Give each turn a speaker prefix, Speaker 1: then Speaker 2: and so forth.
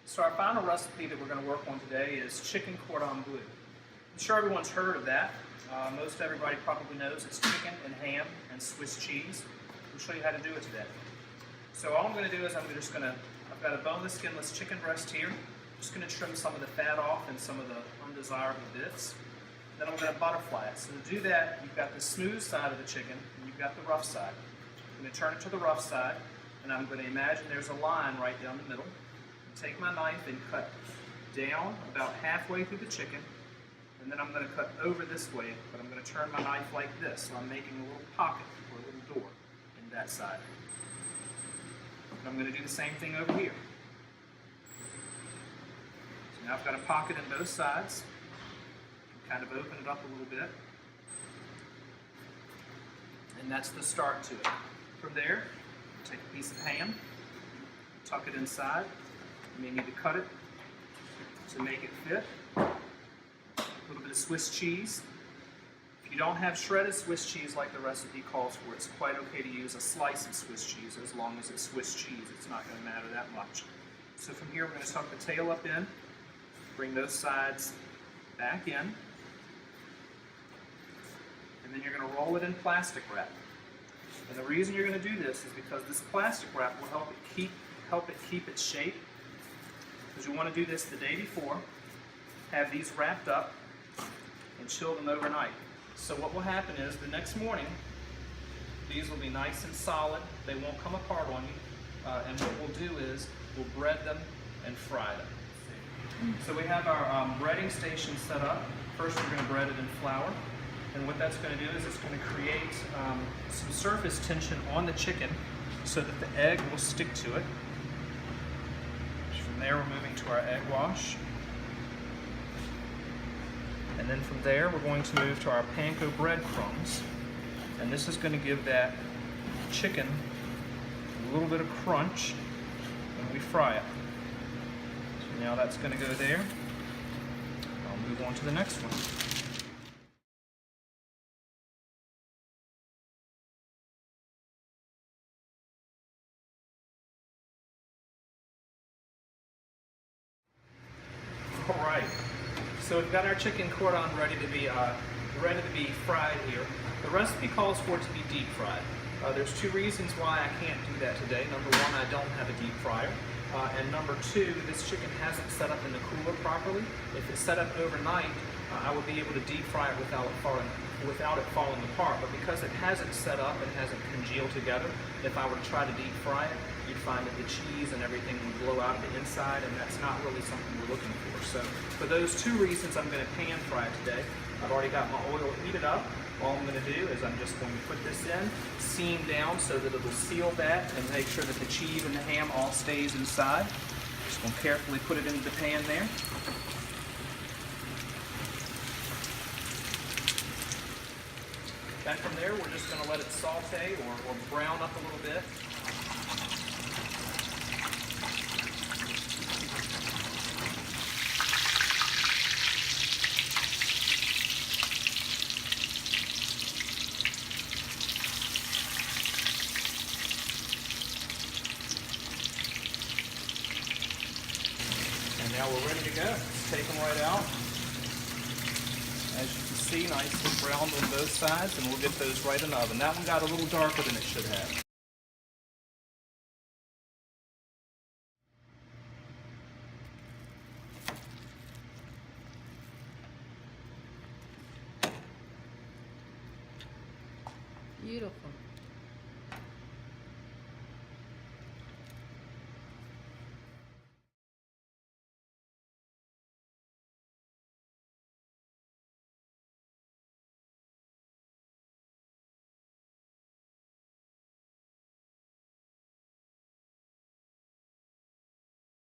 Speaker 1: So our final recipe that we're going to work on today is chicken cordon bleu. I'm sure everyone's heard of that. Most everybody probably knows it's chicken and ham and Swiss cheese. We'll show you how to do it today. So all I'm going to do is I've got a boneless, skinless chicken breast here. I'm just going to trim some of the fat off and some of the undesirable bits. Then I'm going to butterfly it. So to do that, you've got the smooth side of the chicken and you've got the rough side. I'm going to turn it to the rough side, and I'm going to imagine there's a line right down the middle. Take my knife and cut down about halfway through the chicken, and then I'm going to cut over this way, but I'm going to turn my knife like this, so I'm making a little pocket or a little door in that side. And I'm going to do the same thing over here. So now I've got a pocket in both sides. Kind of open it up a little bit. And that's the start to it. From there, take a piece of ham, tuck it inside. You may need to cut it to make it fit. A little bit of Swiss cheese. If you don't have shredded Swiss cheese like the recipe calls for, it's quite okay to use a slice of Swiss cheese as long as it's Swiss cheese. It's not going to matter that much. So from here, we're going to tuck the tail up in, bring those sides back in, and then you're going to roll it in plastic wrap. And the reason you're going to do this is because this plastic wrap will help it keep its shape. Because you want to do this the day before, have these wrapped up, and chill them overnight. So what will happen is the next morning, these will be nice and solid. They won't come apart on you. And what we'll do is we'll bread them and fry them. So we have our breading station set up. First we're going to bread it in flour. And what that's going to do is it's going to create some surface tension on the chicken so that the egg will stick to it. From there we're moving to our egg wash. And then from there we're going to move to our panko breadcrumbs. And this is going to give that chicken a little bit of crunch when we fry it. So now that's going to go there. I'll move on to the next one. All right, so we've got our chicken cordon ready to be fried here. The recipe calls for it to be deep fried. There's two reasons why I can't do that today. Number one, I don't have a deep fryer. And number two, this chicken hasn't set up in the cooler properly. If it's set up overnight, I would be able to deep fry it without it falling apart. But because it hasn't set up and hasn't congealed together, if I were to try to deep fry it, you'd find that the cheese and everything would blow out of the inside, and that's not really something we're looking for. So for those two reasons, I'm going to pan fry it today. I've already got my oil heated up. All I'm going to do is I'm just going to put this in, seam down so that it will seal that and make sure that the cheese and the ham all stays inside. Just going to carefully put it into the pan there. Then from there, we're just going to let it saute or brown up a little bit. And now we're ready to go. Let's take them right out. As you can see, nice and browned on both sides, and we'll get those right in the oven. That one got a little darker than it should have.
Speaker 2: Beautiful.